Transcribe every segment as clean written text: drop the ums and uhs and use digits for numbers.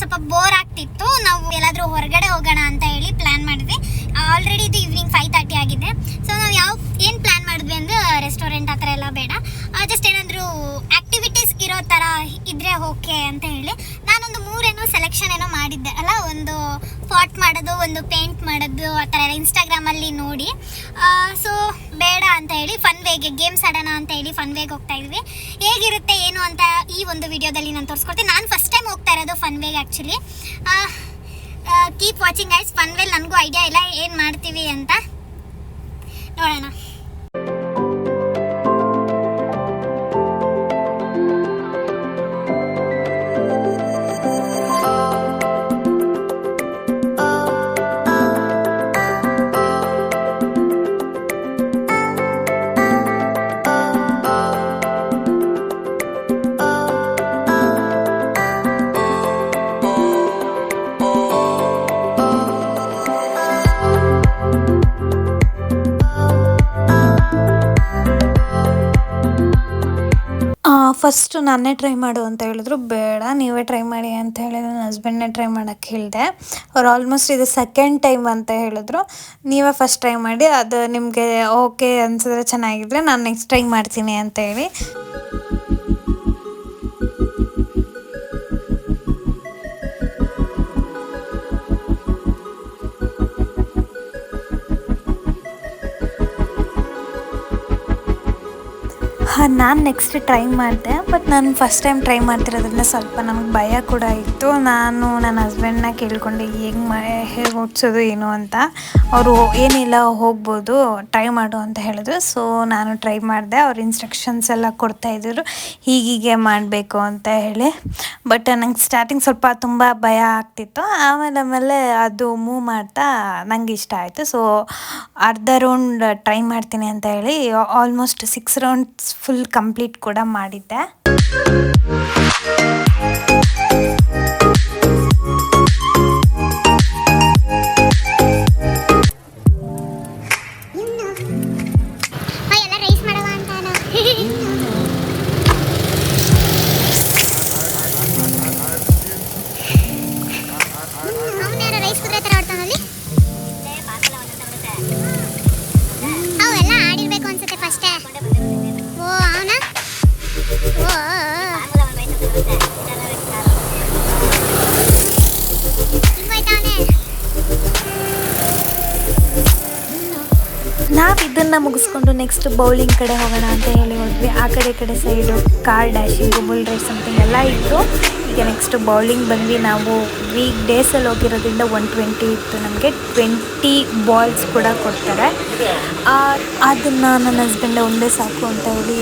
ಸ್ವಲ್ಪ ಬೋರ್ ಆಗ್ತಿತ್ತು. ನಾವು ಎಲ್ಲಾದರೂ ಹೊರಗಡೆ ಹೋಗೋಣ ಅಂತ ಹೇಳಿ ಪ್ಲ್ಯಾನ್ ಮಾಡಿದ್ವಿ. ಆಲ್ರೆಡಿ ಇದು ಈವ್ನಿಂಗ್ 5:30 ಆಗಿದೆ. ಸೊ ನಾವು ಏನು ಪ್ಲ್ಯಾನ್ ಮಾಡಿದ್ವಿ ಅಂದರೆ ರೆಸ್ಟೋರೆಂಟ್ ಆ ಥರ ಎಲ್ಲ ಬೇಡ, ಜಸ್ಟ್ ಏನಾದರೂ ಆ್ಯಕ್ಟಿವಿಟೀಸ್ ಇರೋ ಥರ ಇದ್ದರೆ ಓಕೆ ಅಂತ ಹೇಳಿ ನಾನೊಂದು 3 ಸೆಲೆಕ್ಷನ್ ಮಾಡಿದ್ದೆ ಅಲ್ಲ. ಒಂದು ಫಾಟ್ ಮಾಡೋದು, ಒಂದು ಪೇಂಟ್ ಮಾಡೋದು, ಆ ಥರ ಎಲ್ಲ ಇನ್ಸ್ಟಾಗ್ರಾಮಲ್ಲಿ ನೋಡಿ. ಸೊ ಬೇಡ ಅಂತ ಹೇಳಿ ಫನ್ ವೇಗೆ ಗೇಮ್ಸ್ ಆಡೋಣ ಅಂತ ಹೇಳಿ ಫನ್ ವೇಗೆ ಹೋಗ್ತಾ ಇದ್ವಿ. ಹೇಗಿರುತ್ತೆ ಏನು ಅಂತ ಈ ಒಂದು ವಿಡಿಯೋದಲ್ಲಿ ನಾನು ತೋರಿಸ್ಕೊಡ್ತೀನಿ. ನಾನು ಫಸ್ಟ್ ಟೈಮ್ ಹೋಗ್ತಾ ಇರೋದು ಫನ್ ವೇಗೆ actually. Keep watching guys. Fun ವೇಲ್ ನನಗೂ ಐಡಿಯಾ ಇಲ್ಲ ಏನು ಮಾಡ್ತೀವಿ ಅಂತ, ನೋಡೋಣ. ಫಸ್ಟು ನಾನೇ ಟ್ರೈ ಮಾಡು ಅಂತ ಹೇಳಿದ್ರು. ಬೇಡ ನೀವೇ ಟ್ರೈ ಮಾಡಿ ಅಂತ ಹೇಳಿ ನನ್ನ ಹಸ್ಬೆಂಡ್ನೇ ಟ್ರೈ ಮಾಡೋಕ್ಕೆ ಹೇಳಿದೆ. ಅವ್ರು ಆಲ್ಮೋಸ್ಟ್ ಇದು ಸೆಕೆಂಡ್ ಟೈಮ್ ಅಂತ ಹೇಳಿದ್ರು. ನೀವೇ ಫಸ್ಟ್ ಟ್ರೈ ಮಾಡಿ, ಅದು ನಿಮಗೆ ಓಕೆ ಅನ್ಸಿದ್ರೆ ಚೆನ್ನಾಗಿದ್ರೆ ನಾನು ನೆಕ್ಸ್ಟ್ ಟ್ರೈ ಮಾಡ್ತೀನಿ ಅಂತ ಹೇಳಿ. ನಾನು ನೆಕ್ಸ್ಟ್ ಟ್ರೈ ಮಾಡಿದೆ. ಬಟ್ ನಾನು ಫಸ್ಟ್ ಟೈಮ್ ಟ್ರೈ ಮಾಡ್ತಿರೋದ್ರಿಂದ ಸ್ವಲ್ಪ ನಮ್ಗೆ ಭಯ ಕೂಡ ಇತ್ತು. ನಾನು ನನ್ನ ಹಸ್ಬೆಂಡ್ನ ಕೇಳ್ಕೊಂಡೆ ಹೇಗೆ ಓಡಿಸೋದು ಏನು ಅಂತ. ಅವರು ಏನಿಲ್ಲ ಹೋಗ್ಬೋದು, ಟ್ರೈ ಮಾಡು ಅಂತ ಹೇಳಿದ್ರು. ಸೊ ನಾನು ಟ್ರೈ ಮಾಡಿದೆ. ಅವ್ರು ಇನ್ಸ್ಟ್ರಕ್ಷನ್ಸ್ ಎಲ್ಲ ಕೊಡ್ತಾಯಿದ್ರು, ಹೀಗೀಗೆ ಮಾಡಬೇಕು ಅಂತ ಹೇಳಿ. ಬಟ್ ನಂಗೆ ಸ್ಟಾರ್ಟಿಂಗ್ ಸ್ವಲ್ಪ ತುಂಬ ಭಯ ಆಗ್ತಿತ್ತು. ಆಮೇಲೆ ಅದು ಮೂವ್ ಮಾಡ್ತಾ ನಂಗೆ ಇಷ್ಟ ಆಯಿತು. ಸೊ ಅರ್ಧ ರೌಂಡ್ ಟ್ರೈ ಮಾಡ್ತೀನಿ ಅಂತ ಹೇಳಿ ಆಲ್ಮೋಸ್ಟ್ 6 ರೌಂಡ್ಸ್ ಫುಲ್ ಕಂಪ್ಲೀಟ್ ಕೂಡ ಮಾಡಿದ್ದೆ. ನಾವು ಇದನ್ನು ಮುಗಿಸ್ಕೊಂಡು ನೆಕ್ಸ್ಟ್ ಬೌಲಿಂಗ್ ಕಡೆ ಹೋಗೋಣ ಅಂತ ಹೇಳಿ ಹೋದ್ವಿ. ಆ ಕಡೆ side car dashing, bull ride something ಎಲ್ಲ ಇತ್ತು. ಈಗ ನೆಕ್ಸ್ಟ್ ಬೌಲಿಂಗ್ ಬಂದ್ವಿ. ನಾವು ವೀಕ್ ಡೇಸಲ್ಲಿ ಹೋಗಿರೋದ್ರಿಂದ 120 ಇತ್ತು. ನಮಗೆ 20 ಬಾಲ್ಸ್ ಕೂಡ ಕೊಡ್ತಾರೆ. ಅದನ್ನು ನನ್ನ ಹಸ್ಬೆಂಡ್ ಒಂದೇ ಸಾಕು ಅಂತ ಹೇಳಿ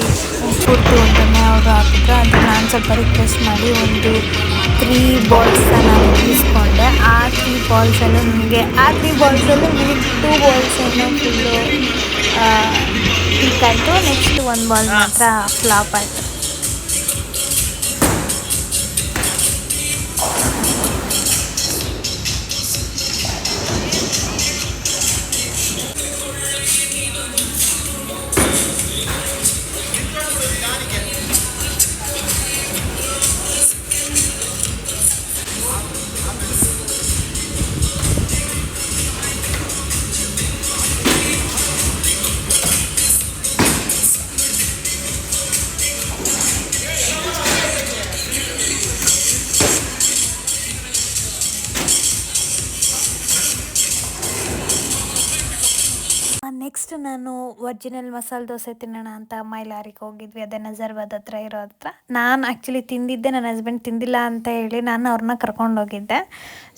ಪೂರ್ತಿ ಒಂದನ್ನೇ ಅವರು ಹಾಕಿದ್ರು. ಅದು ನಾನು ಸ್ವಲ್ಪ ರಿಕ್ವೆಸ್ಟ್ ಮಾಡಿ ಒಂದು 3 ಬಾಲ್ಸ್ನ ನಾನು ಇಸ್ಕೊಂಡೆ. ಆ 3 ಬಾಲ್ಸಲ್ಲೂ ನನಗೆ 2 ಬಾಲ್ಸನ್ನು ಫುಲ್ಲು ಪೀಕ್ ಆಯಿತು. ನೆಕ್ಸ್ಟ್ 1 ಬಾಲ್ ಮಾತ್ರ ಫ್ಲಾಪ್ ಆಯಿತು. ನೆಕ್ಸ್ಟ್ ನಾನು ಒರಿಜಿನಲ್ ಮಸಾಲೆ ದೋಸೆ ತಿನ್ನೋಣ ಅಂತ ಮೈಲಾರಿಗೆ ಹೋಗಿದ್ವಿ. ಅದೇ ನಜರ್ಬಾದ್ ಹತ್ರ ಇರೋ ಹತ್ರ. ನಾನು ಆ್ಯಕ್ಚುಲಿ ತಿಂದಿದ್ದೆ, ನನ್ನ ಹಸ್ಬೆಂಡ್ ತಿಂದಿಲ್ಲ ಅಂತ ಹೇಳಿ ನಾನು ಅವ್ರನ್ನ ಕರ್ಕೊಂಡೋಗಿದ್ದೆ.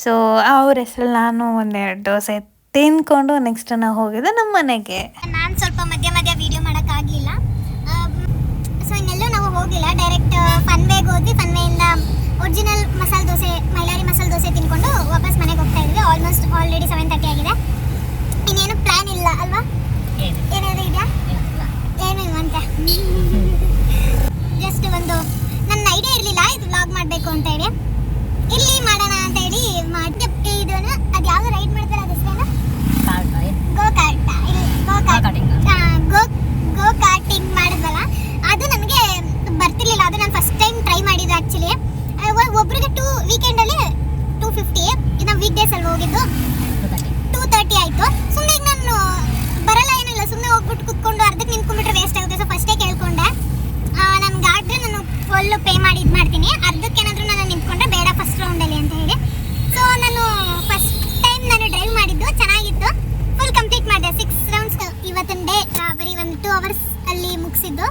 ಸೊ ಅವ್ರ ಹೆಸರಲ್ಲಿ ನಾನು 1-2 ದೋಸೆ ತಿಂದ್ಕೊಂಡು ನೆಕ್ಸ್ಟ್ ನಾವು ಹೋಗಿದ್ದೆ ನಮ್ಮ ಮನೆಗೆ. ನಾನು ಸ್ವಲ್ಪ ಮಧ್ಯ ವೀಡಿಯೋ ಮಾಡೋಕ್ಕಾಗಲಿಲ್ಲ. ಸೊ ಇನ್ನೆಲ್ಲೂ ನಾವು ಹೋಗಿಲ್ಲ, ಡೈರೆಕ್ಟ್ ಫನ್ ವೇಗೆ ಹೋದ್ವಿ. ಫನ್ ವೇಯಿಂದ ಒರಿಜಿನಲ್ ಮಸಾಲೆ ದೋಸೆ, ಮೈಲಾರಿ ಮಸಾಲೆ ದೋಸೆ ತಿನ್ಕೊಂಡು ವಾಪಸ್ ಮನೆಗೆ ಹೋಗ್ತಾ ಇದ್ವಿ. ಆಲ್ಮೋಸ್ಟ್ ಆಲ್ರೆಡಿ 7:30 ಆಗಿದೆ. ಇನ್ನೇನು ಪ್ಲ್ಯಾನ್ ಇಲ್ಲ ಅಲ್ವಾ? ಏನಾದರೂ ಇದೆಯಾ? ಏನು ಅಂತ ಜಸ್ಟ್ ಒಂದು ನನ್ನ ಐಡಿಯಾ ಇರಲಿಲ್ಲ ಇದು ವ್ಲಾಗ್ ಮಾಡಬೇಕು ಅಂತ ಹೇಳಿ. ಇಲ್ಲಿ ಮಾಡೋಣ ಅಂತ ಹೇಳಿ ಮಾಡಿದೆ. ಇದನ್ನು ಅದು ಯಾವುದು ರೈಡ್ ಮಾಡ್ತಾರೆ, ಅದು ಹೆಸರೇನು? ಗೋ ಕಾರ್ಟಿಂಗ್ ಮಾಡಿದ್ವಲ್ಲ, ಅದು ನನಗೆ ಬರ್ತಿರ್ಲಿಲ್ಲ. ಅದು ನಾನು ಫಸ್ಟ್ ಟೈಮ್ ಟ್ರೈ ಮಾಡಿದ್ದು ಆ್ಯಕ್ಚುಲಿ. ಒಬ್ರಿಗೆ 2 ವೀಕೆಂಡಲ್ಲಿ 2:50. ನಾವು ವೀಕ್ ಡೇಸ್ ಅಲ್ಲಿ ಹೋಗಿದ್ದು 2:30 ಆಯಿತು. ಸುಮ್ಮನೆ ಈಗ ನಾನು ಬರಲ್ಲ ಏನಿಲ್ಲ, ಸುಮ್ಮನೆ ಹೋಗ್ಬಿಟ್ಟು ಕುತ್ಕೊಂಡು ಅರ್ಧಕ್ಕೆ ನಿಂತ್ಕೊಂಡ್ಬಿಟ್ರೆ ವೇಸ್ಟ್ ಆಗುತ್ತೆ. ಸೊ ಫಸ್ಟೇ ಕೇಳ್ಕೊಂಡೆ, ನನಗಾದ್ರೆ ನಾನು ಫುಲ್ಲು ಪೇ ಮಾಡಿ ಇದು ಮಾಡ್ತೀನಿ, ಅರ್ಧಕ್ಕೆ ಏನಾದರೂ ನಾನು ನಿಂತ್ಕೊಂಡ್ರೆ ಬೇಡ ಫಸ್ಟ್ ರೌಂಡಲ್ಲಿ ಅಂತ ಹೇಳಿ. ಸೊ ನಾನು ಫಸ್ಟ್ ಟೈಮ್ ನಾನು ಡ್ರೈವ್ ಮಾಡಿದ್ದು ಚೆನ್ನಾಗಿತ್ತು, ಫುಲ್ ಕಂಪ್ಲೀಟ್ ಮಾಡಿದೆ 6 ರೌಂಡ್ಸ್. ಇವತ್ತಿನ ಡೇ ಬರೀ ಒಂದು 2 ಅವರ್ಸ್ ಅಲ್ಲಿ ಮುಗಿಸಿದ್ದು,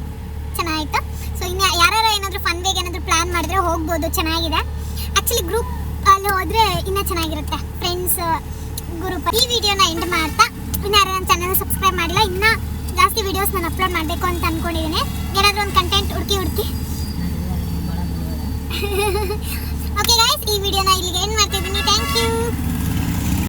ಚೆನ್ನಾಗಿತ್ತು. ಸೊ ಇನ್ನು ಯಾರು ಏನಾದರೂ ಫನ್ ವೇಗೆ ಏನಾದರೂ ಪ್ಲ್ಯಾನ್ ಮಾಡಿದ್ರೆ ಹೋಗ್ಬೋದು, ಚೆನ್ನಾಗಿದೆ. ಆ್ಯಕ್ಚುಲಿ ಗ್ರೂಪ್ ಅಲ್ಲಿ ಹೋದರೆ ಇನ್ನೂ ಚೆನ್ನಾಗಿರುತ್ತೆ, ಫ್ರೆಂಡ್ಸ್ ಗ್ರೂಪ್. ಈ ವಿಡಿಯೋನ ಎಂಡ್ ಮಾಡ್ತಾ, ಇನ್ನು ಯಾರು ನನ್ನ ಚಾನಲ್ ಸಬ್ಸ್ಕ್ರೈಬ್ ಮಾಡಿಲ್ಲ, ಇನ್ನೂ ಜಾಸ್ತಿ ವೀಡಿಯೋಸ್ ನಾನು ಅಪ್ಲೋಡ್ ಮಾಡಬೇಕು ಅಂತ ಅಂದ್ಕೊಂಡಿದ್ದೀನಿ. ಏನಾದರೂ ಒಂದು ಕಂಟೆಂಟ್ ಹುಡುಕಿ ಓಕೆ ಗೈಸ್, ಈ ವಿಡಿಯೋನ ಇಲ್ಲಿಗೆ ಎಂಡ್